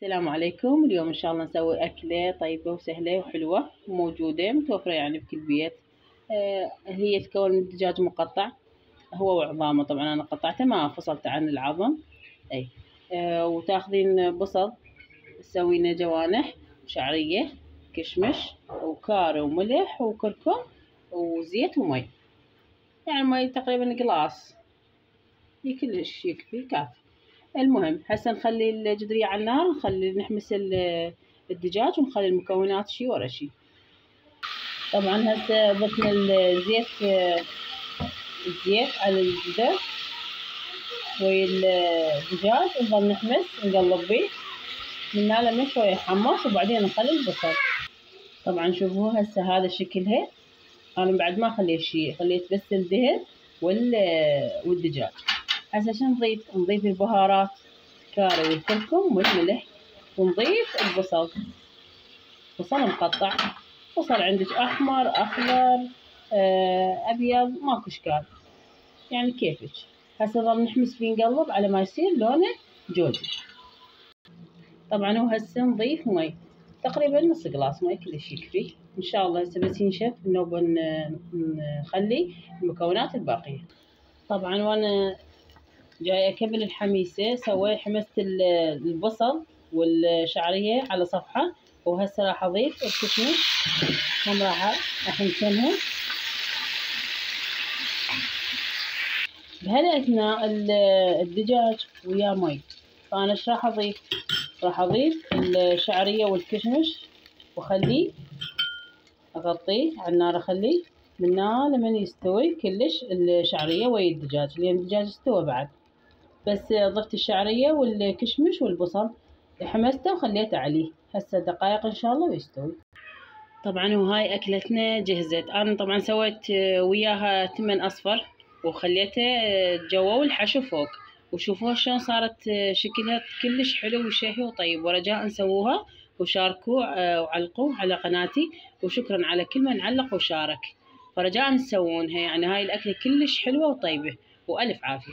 السلام عليكم. اليوم ان شاء الله نسوي اكله طيبه وسهله وحلوه وموجوده متوفره يعني بكل بيت. هي تكون من دجاج مقطع، هو وعظامه. طبعا انا قطعته ما فصلته عن العظم. اي. وتاخذين بصل تسوينه جوانح، وشعريه، كشمش، وكاري وملح وكركم وزيت ومي، يعني مي تقريبا قلاص، كلش يكفي كافي. المهم هسه نخلي الجدرية على النار، نخلي نحمس الدجاج ونخلي المكونات شي ورا شي. طبعا هسه ضفنا الزيت على الجدر ويا الدجاج، ونظل نحمس نقلب بيه من لما شوية يحمص، وبعدين نخلي البصل. طبعا شوفوا هسه هذا شكلها، انا بعد ما خليت شي، خليت بس الدهن والدجاج. هسه شو نضيف البهارات، الكاري والكركم والملح، ونضيف البصل. بصل مقطع، بصل عندك احمر اخضر ابيض ماكو اشكال، يعني كيفك. هسه نظل نحمس فيه نقلب على ما يصير لونه جوزي. طبعا وهسه نضيف مي تقريبا نص قلاص مي، كلش يكفي ان شاء الله. هسه بس ينشف نوب نخلي المكونات الباقيه. طبعا وانا جاي اكمل الحميسه حمست البصل والشعريه على صفحه، وهسه راح اضيف الكشمش، هم راح احمسنهم. بهالاثناء الدجاج ويا مي، فانا ايش راح اضيف؟ راح اضيف الشعريه والكشمش واخليه، اغطيه على النار، اخليه من نار لمن يستوي كلش الشعريه ويا الدجاج، لان الدجاج استوى بعد. بس ضفت الشعريه والكشمش والبصل، حمسته وخليته عليه. هسه دقائق ان شاء الله ويستوي. طبعا وهاي اكلتنا جهزت. انا طبعا سويت وياها تمن اصفر، وخليته جوا والحشو فوق. وشوفوها شلون صارت شكلها كلش حلو وشهي وطيب. ورجاء سووها وشاركوا وعلقوا على قناتي، وشكرا على كل من علق وشارك. فرجاء تسوونها، يعني هاي الاكله كلش حلوه وطيبه، والف عافيه.